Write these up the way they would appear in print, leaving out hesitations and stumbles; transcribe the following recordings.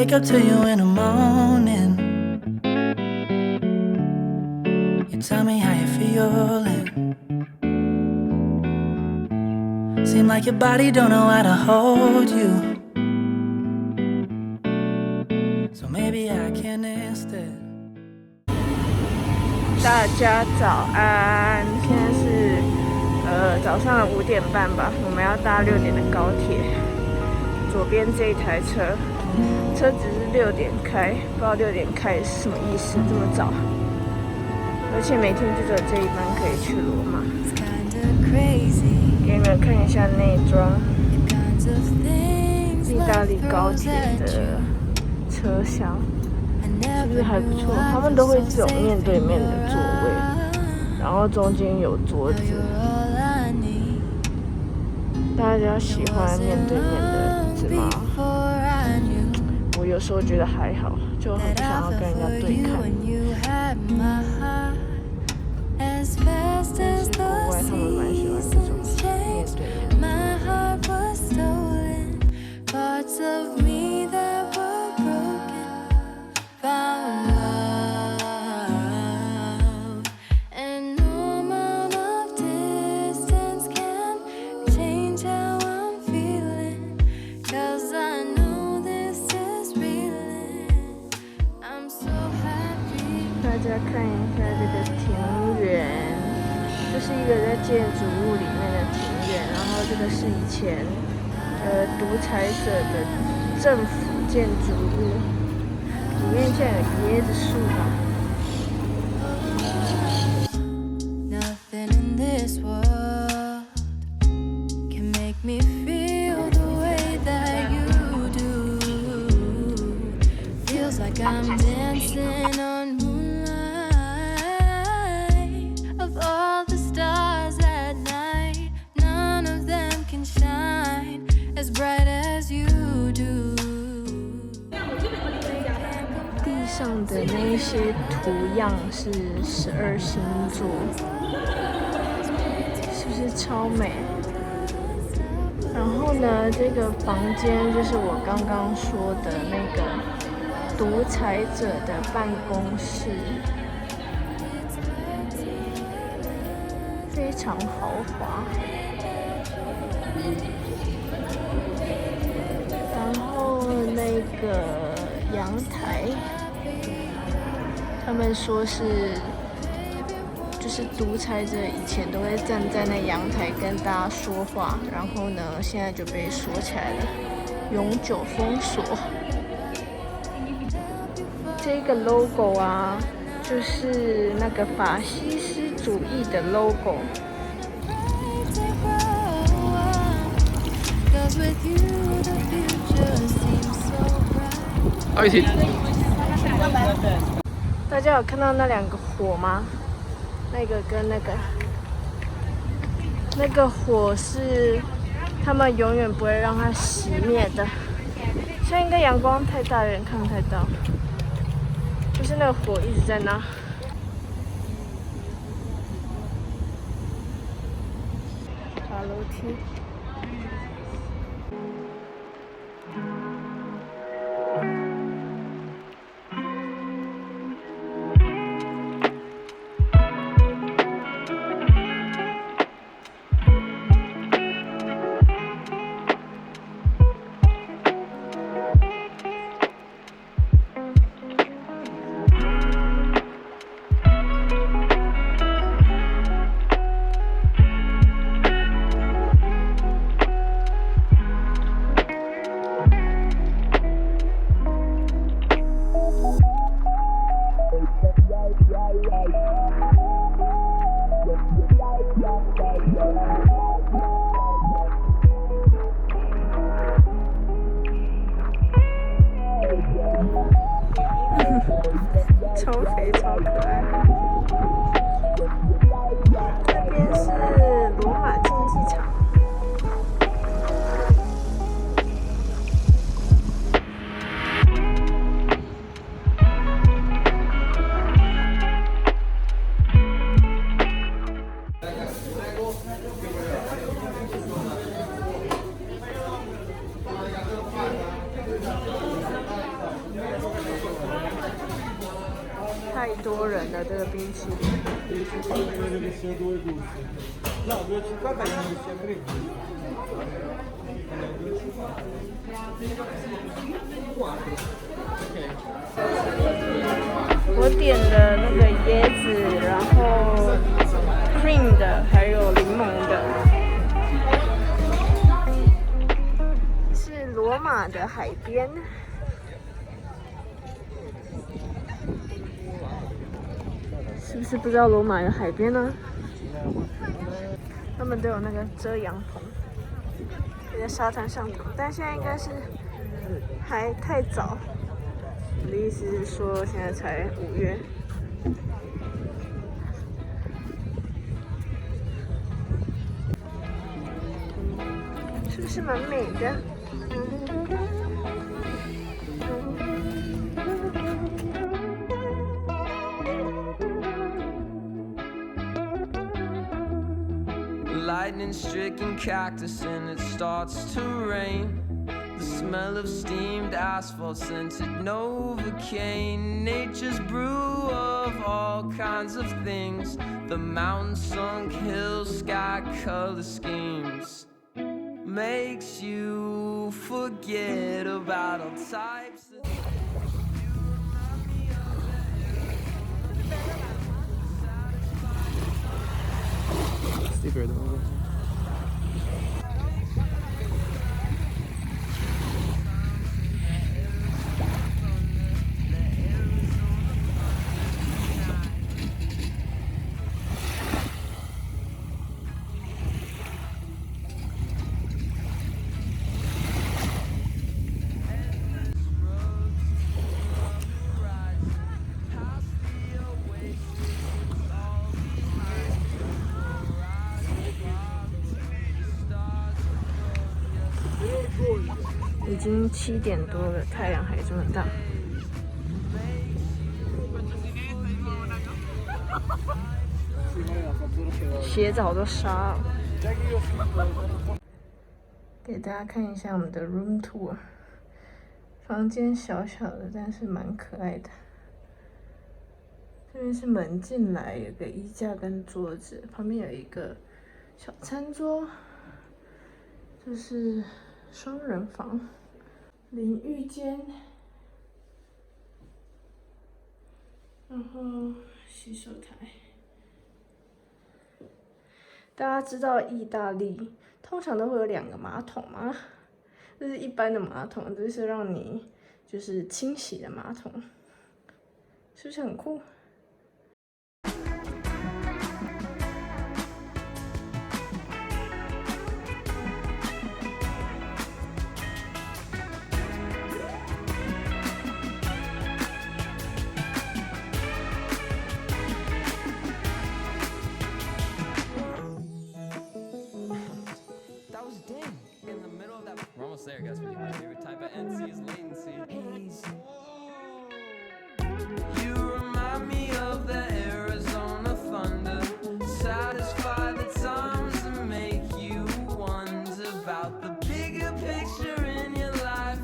wake up to you in the morning. You tell me how you're feeling. Seem like your body don't know how to hold you. So maybe I can instead. 大家早安，现在是早上5点半吧，我们要搭6点的高铁。左边这一台车子是6点开，不知道6点开是什么意思，这么早。而且每天就只有这一班可以去罗马。给你们看一下内装，意大利高铁的车厢。是不是还不错？他们都会这种面对面的座位，然后中间有桌子。大家喜欢面对面的椅子吗？我有时候觉得还好，就很不想要跟人家对看。但是国外他们蛮喜欢这种面对面的。大家看一下这个庭园，这是一个在建筑物里面的庭园，然后这个是以前独裁者的政府建筑物，里面竟然有椰子树吧。上的那一些图样是12星座，是不是超美？然后呢，这个房间就是我刚刚说的那个独裁者的办公室，非常豪华。然后那个阳台。他们说是，就是独裁者以前都会站在那阳台跟大家说话，然后呢，现在就被锁起来了，永久封锁。这个 logo 啊，就是那个法西斯主义的 logo。一起。大家有看到那2个火吗？那个跟那个火是他们永远不会让它熄灭的。现在应该阳光太大，有点看不太到，就是那个火一直在那。爬楼梯。超肥超可爱。这边是罗马竞技场。多人的这个冰淇淋。我点了那个椰子，然后 cream 的，还有柠檬的。是罗马的海边。是不是不知道罗马有海边呢？他们都有那个遮阳棚，也在沙滩上躺，但现在应该是还太早。我的意思是说，现在才5月。是不是蛮美的？Lightning-stricken cactus and it starts to rain. The smell of steamed asphalt scented Novocaine. Nature's brew of all kinds of things. The mountain-sunk hills, sky color schemes. Makes you forget about all types of sticker 的。已经7点多了，太阳还这么大。鞋子好多沙哦。给大家看一下我们的 room tour。房间小小的，但是蛮可爱的。这边是门进来，有个衣架跟桌子，旁边有一个小餐桌。这是双人房。淋浴间，然后洗手台。大家知道意大利通常都会有2个马桶吗？这是一般的马桶，这是让你就是清洗的马桶，是不是很酷？There, guess what my favorite type of NC is latency. Hazy. You remind me of the Arizona thunder. Satisfy the times and make you wonder about the bigger picture in your life.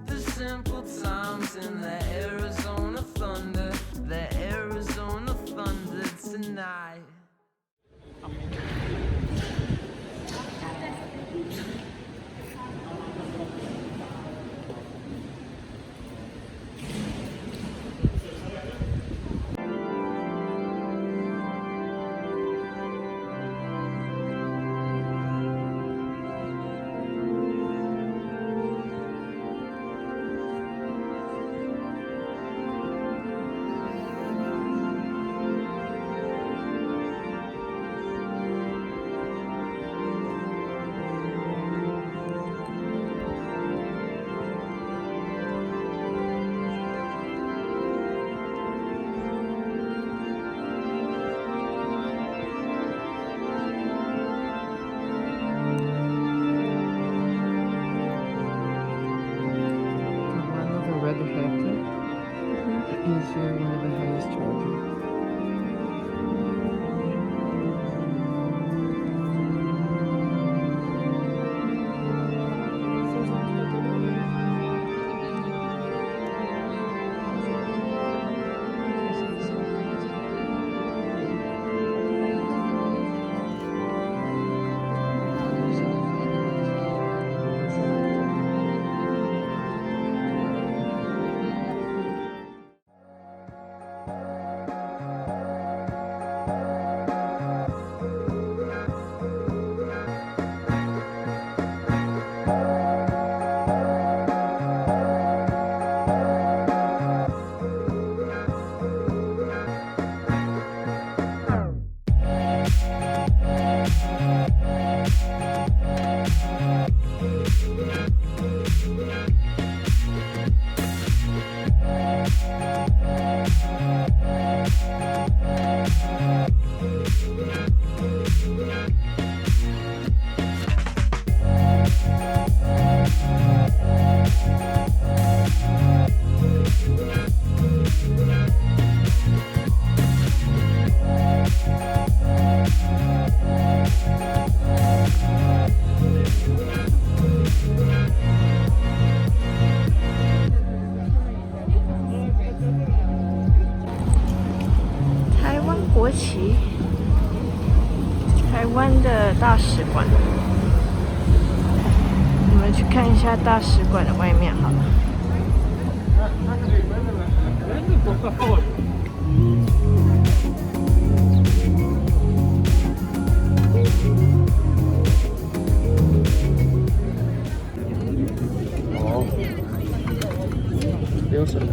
The simple times in the Arizona thunder. The Arizona thunder tonight. 湾的大使馆。我们去看一下大使馆的外面好了。哦，没有什么。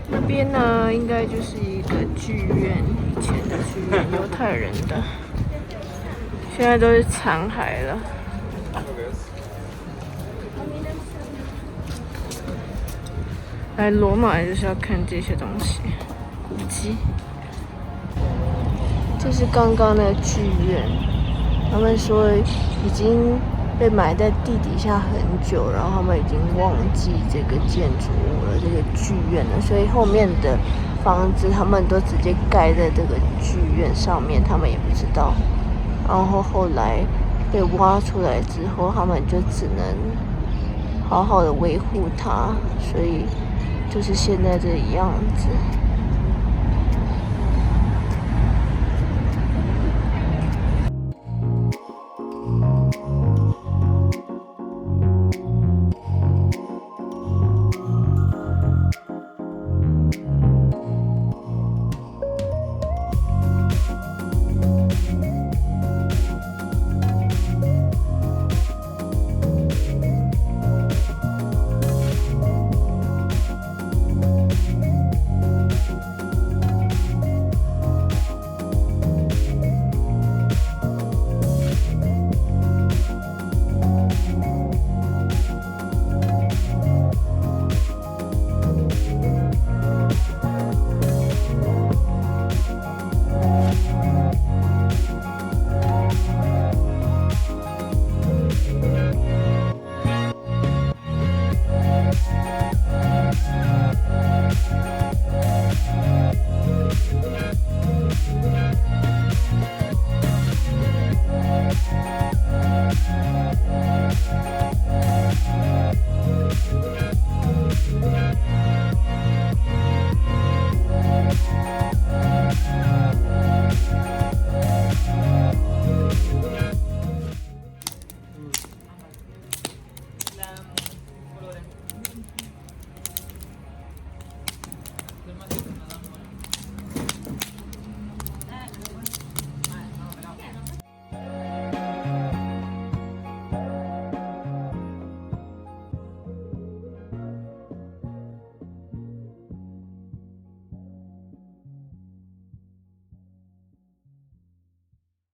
那边呢，应该就是一个剧院，以前的剧院，犹太人的，现在都是残骸了。来罗马就是要看这些东西，古迹。这是刚刚的剧院，他们说已经被埋在地底下很久，然后他们已经忘记这个建筑物了，这个剧院了，所以后面的房子他们都直接盖在这个剧院上面，他们也不知道。然后后来被挖出来之后，他们就只能好好的维护它，所以就是现在这个样子。